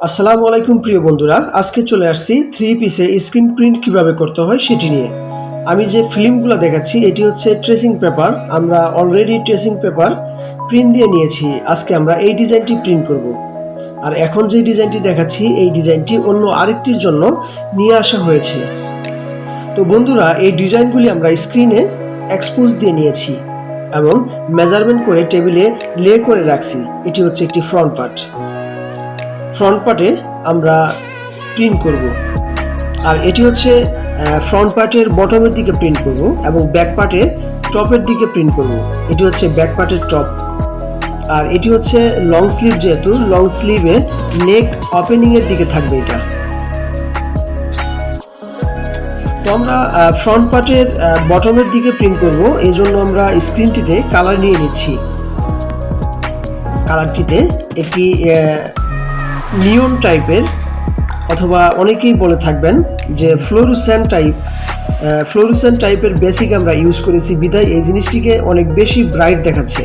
আসসালামু আলাইকুম প্রিয় বন্ধুরা, আজকে চলে আসছি থ্রি পিসে স্ক্রিন প্রিন্ট কিভাবে করতে হয় সেটি নিয়ে। আমি যে ফিল্মগুলো দেখাচ্ছি এটি হচ্ছে ট্রেসিং পেপার। আমরা অলরেডি ট্রেসিং পেপার প্রিন্ট দিয়ে নিয়েছি। আজকে আমরা এই ডিজাইনটি প্রিন্ট করব। আর এখন যে ডিজাইনটি দেখাচ্ছি এই ডিজাইনটি অন্য আরেকটির জন্য নিয়ে আসা হয়েছে। তো বন্ধুরা, এই ডিজাইনগুলি আমরা স্ক্রিনে এক্সপোজ দিয়ে নিয়েছি এবং মেজারমেন্ট করে টেবিলে লে করে রাখছি। এটি হচ্ছে একটি ফ্রন্ট পার্টে আমরা প্রিন্ট করব। আর এটি হচ্ছে ফ্রন্ট পার্টের বটমের দিকে প্রিন্ট করব এবং ব্যাক পার্টে টপের দিকে প্রিন্ট করব। এটি হচ্ছে ব্যাক পার্টের টপ। আর এটি হচ্ছে লং স্লিভ, যেহেতু লং স্লিভে নেক ওপেনিংয়ের দিকে থাকবে এটা। তো আমরা ফ্রন্ট পার্টের বটমের দিকে প্রিন্ট করব, এই জন্য আমরা স্ক্রিনটিতে কালার নিয়ে নিচ্ছি। কালারটিতে একটি নিয়ন টাইপের, অথবা অনেকেই বলে থাকবেন যে ফ্লোরোসেন্ট টাইপের বেসিক আমরা ইউজ করেছি বিধায় এই জিনিসটিকে অনেক বেশি ব্রাইট দেখাচ্ছে।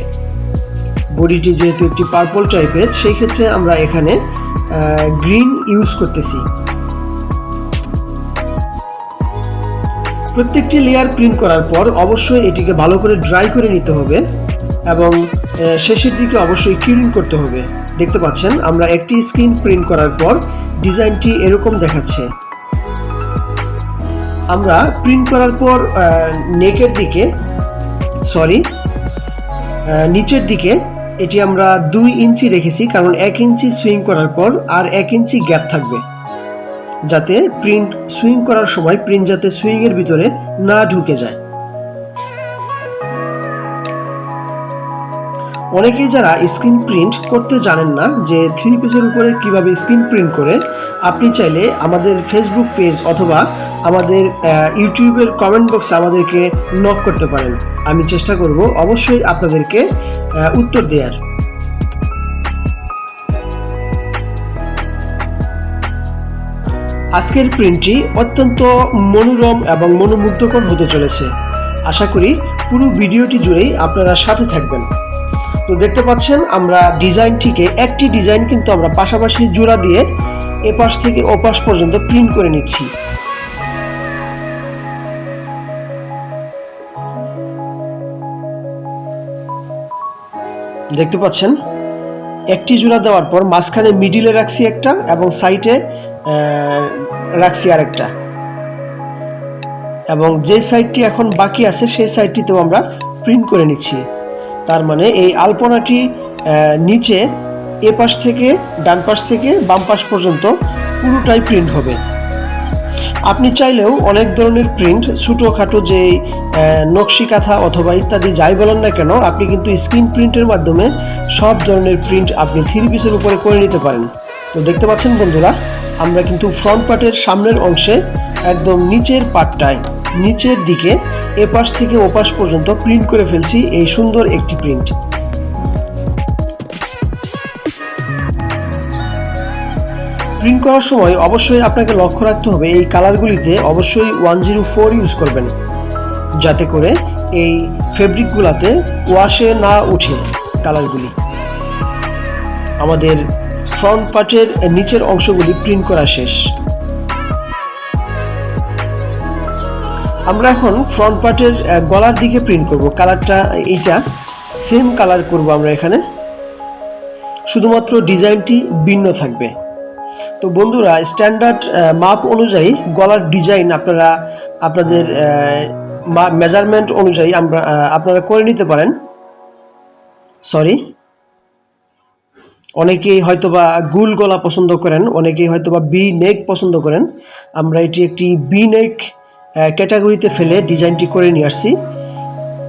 বডিটি যেহেতু একটি পার্পল টাইপের, সেই ক্ষেত্রে আমরা এখানে গ্রিন ইউজ করতেছি। প্রত্যেকটি লেয়ার প্রিন্ট করার পর অবশ্যই এটিকে ভালো করে ড্রাই করে নিতে হবে এবং শেষের দিকে অবশ্যই কিউরিং করতে হবে। দেখতে পাচ্ছেন আমরা একটি স্ক্রিন প্রিন্ট করার পর ডিজাইনটি এরকম দেখাচ্ছে। আমরা প্রিন্ট করার পর নিচের দিকে এটি আমরা 2 ইঞ্চি রেখেছি, কারণ 1 ইঞ্চি সুইং করার পর আর 1 ইঞ্চি গ্যাপ থাকবে, যাতে প্রিন্ট সুইং করার সময় প্রিন্ট যাতে সুইংয়ের ভিতরে না ঢুকে যায়। অনেকেই যারা স্ক্রিন প্রিন্ট করতে জানেন না যে থ্রি পিসের উপরে কিভাবে স্ক্রিন প্রিন্ট করে, আপনি চাইলে আমাদের ফেসবুক পেজ অথবা আমাদের ইউটিউবের কমেন্ট বক্সে আমাদেরকে নক করতে পারেন। আমি চেষ্টা করব অবশ্যই আপনাদেরকে উত্তর দেওয়ার। আজকের প্রিন্টটি অত্যন্ত মনোরম এবং মনোমুগ্ধকর হতে চলেছে। আশা করি পুরো ভিডিওটি জুড়েই আপনারা সাথে থাকবেন। তো দেখতে পাচ্ছেন আমরা ডিজাইনটিকে, একটি ডিজাইন কিন্তু আমরা পাশাপাশি জোড়া দিয়ে এপাশ থেকে ওপাশ পর্যন্ত প্রিন্ট করে নিচ্ছি। দেখতে পাচ্ছেন একটি জোড়া দেওয়ার পর মাঝখানে মিডিলে রাখছি একটা এবং সাইডে রাখছি আরেকটা, এবং যে সাইডটি এখন বাকি আছে সেই সাইডটিতেও আমরা প্রিন্ট করে নিচ্ছি। তার মানে এই আলপনাটি নিচে এপাশ থেকে ডান পাশ থেকে বাম পাশ পর্যন্ত পুরোটাই প্রিন্ট হবে। আপনি চাইলেও অনেক ধরনের প্রিন্ট, ছোটোখাটো যে নকশি কাঁথা অথবা ইত্যাদি যাই বলেন না কেন, আপনি কিন্তু স্ক্রিন প্রিন্টের মাধ্যমে সব ধরনের প্রিন্ট আপনি থ্রি পিসের উপরে করে নিতে পারেন। তো দেখতে পাচ্ছেন বন্ধুরা, আমরা কিন্তু ফ্রন্ট পার্টের সামনের অংশে একদম নিচের দিকে এপাশ থেকে ওপাশ পর্যন্ত প্রিন্ট করে ফেলছি এই সুন্দর একটি প্রিন্ট। প্রিন্ট করার সময় অবশ্যই আপনাকে লক্ষ্য রাখতে হবে এই কালারগুলিতে অবশ্যই 104 ইউজ করবেন, যাতে করে এই ফেব্রিকগুলোতে ওয়াশে না উঠে কালারগুলি। আমাদের ফ্রন্ট পার্টের নিচের অংশগুলি প্রিন্ট করা শেষ। আমরা এখন ফ্রন্ট পার্টের গলার দিকে প্রিন্ট করব। কালারটা এইটা সেম কালার করব আমরা এখানে, শুধুমাত্র ডিজাইনটি ভিন্ন থাকবে। তো বন্ধুরা, স্ট্যান্ডার্ড মাপ অনুযায়ী গলার ডিজাইন আপনাদের মেজারমেন্ট অনুযায়ী আপনারা করে নিতে পারেন। অনেকেই হয়তোবা গুল গলা পছন্দ করেন, অনেকেই হয়তোবা বি নেক পছন্দ করেন। আমরা এটি একটি বি নেক ক্যাটাগরিতে ফেলে ডিজাইনটি করে নিয়ে আসছি।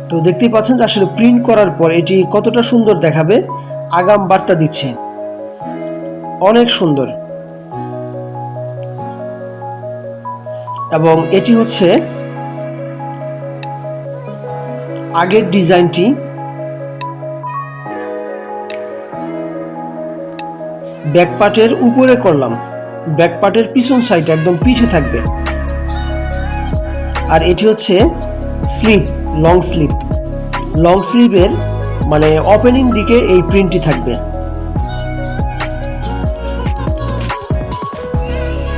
তো দেখতেই পাচ্ছেন যে আসলে প্রিন্ট করার পর এটি কতটা সুন্দর দেখাবে, আগাম বার্তা দিচ্ছে, অনেক সুন্দর। এবং এটি হচ্ছে আগের ডিজাইনটি। ব্যাক পার্টের উপরে করলাম, ব্যাক পার্টের পিছন সাইড একদম পিছে থাকবে। আর এটি হচ্ছে লং স্লিভের মানে ওপেনিং দিকে এই প্রিন্টটি থাকবে।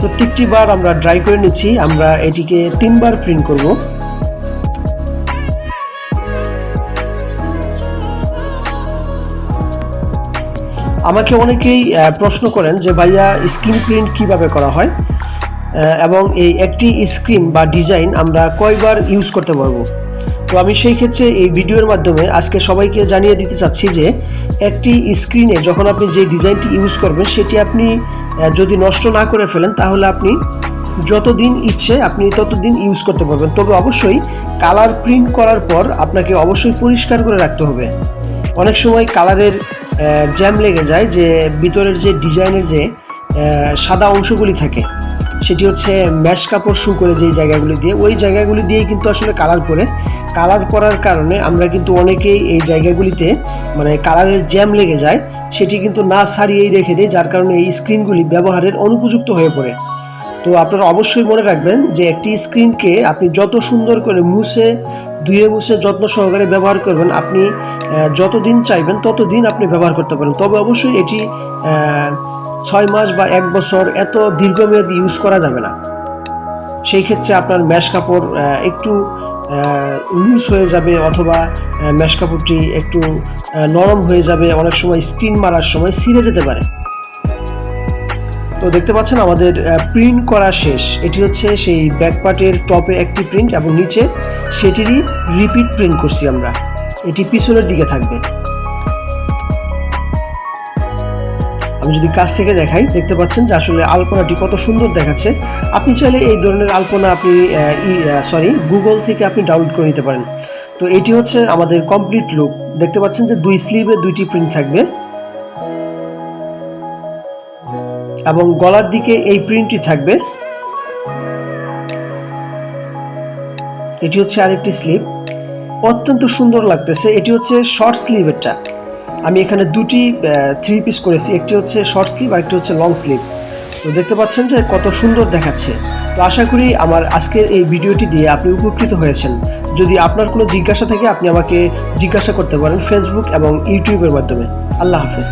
প্রত্যেকটি বার আমরা ড্রাই করে নিচ্ছি। আমরা এটিকে 3 বার প্রিন্ট করব। আমাকে অনেকেই প্রশ্ন করেন যে ভাইয়া স্ক্রিন প্রিন্ট কিভাবে করা হয় এবং এই একটি স্ক্রিন বা ডিজাইন আমরা কয়বার ইউজ করতে পারবো। তো আমি সেই ক্ষেত্রে এই ভিডিওর মাধ্যমে আজকে সবাইকে জানিয়ে দিতে চাচ্ছি যে একটি স্ক্রিনে যখন আপনি যে ডিজাইনটি ইউজ করবেন সেটি আপনি যদি নষ্ট না করে ফেলেন তাহলে আপনি যতদিন ইচ্ছে আপনি ততদিন ইউজ করতে পারবেন। তবে অবশ্যই কালার প্রিন্ট করার পর আপনাকে অবশ্যই পরিষ্কার করে রাখতে হবে। অনেক সময় কালারের জ্যাম লেগে যায়, যে ভিতরের যে ডিজাইনের যে সাদা অংশগুলি থাকে সেটি হচ্ছে ম্যাশ কাপড় শু করে যেই জায়গাগুলি দিয়ে, ওই জায়গাগুলি দিয়েই কিন্তু আসলে কালার করার কারণে আমরা কিন্তু অনেকেই এই জায়গাগুলিতে মানে কালারের জ্যাম লেগে যায়, সেটি কিন্তু না সারিয়েই রেখে দেয়, যার কারণে এই স্ক্রিনগুলি ব্যবহারের অনুপযুক্ত হয়ে পড়ে। তো আপনারা অবশ্যই মনে রাখবেন যে একটি স্ক্রিনকে আপনি যত সুন্দর করে ধুয়ে মুছে যত্ন সহকারে ব্যবহার করবেন, আপনি যতদিন চাইবেন ততদিন আপনি ব্যবহার করতে পারেন। তবে অবশ্যই এটি 6 মাস বা 1 বছর এত দীর্ঘমেয়াদী ইউজ করা যাবে না। সেই ক্ষেত্রে আপনার ম্যাশ কাপড় একটু লুজ হয়ে যাবে অথবা ম্যাশ কাপড়টি একটু নরম হয়ে যাবে, অনেক সময় স্ক্রিন মারার সময় ছিঁড়ে যেতে পারে। তো দেখতে পাচ্ছেন আমাদের প্রিন্ট করা শেষ। এটি হচ্ছে সেই ব্যাক পার্টের টপে একটি প্রিন্ট এবং নিচে সেটিরই রিপিট প্রিন্ট করছি আমরা। এটি পিছনের দিকে থাকবে। আমি যদি কাছ থেকে দেখাই, দেখতে পাচ্ছেন যে আসলে আলপনাটি কত সুন্দর দেখাচ্ছে। আপনি চাইলে এই ধরনের আলপনা আপনি গুগল থেকে আপনি ডাউনলোড করে নিতে পারেন। তো এটি হচ্ছে আমাদের কমপ্লিট লুক। দেখতে পাচ্ছেন যে 2 স্লিভে 2টি প্রিন্ট থাকবে এবং গলার দিকে এই প্রিন্টটি থাকবে। এটি হচ্ছে আরেকটি স্লিভ, অত্যন্ত সুন্দর লাগতেছে। এটি হচ্ছে শর্ট স্লিভেরটা। আমি এখানে 2টি 3 পিস করেছি, একটি হচ্ছে শর্ট স্লিভ আর একটি হচ্ছে লং স্লিভ। তো দেখতে পাচ্ছেন যে কত সুন্দর দেখাচ্ছে। তো আশা করি আমার আজকের এই ভিডিওটি দিয়ে আপনি উপকৃত হয়েছেন। যদি আপনার কোনো জিজ্ঞাসা থাকে আপনি আমাকে জিজ্ঞাসা করতে পারেন ফেসবুক এবং ইউটিউবের মাধ্যমে। আল্লাহ হাফেজ।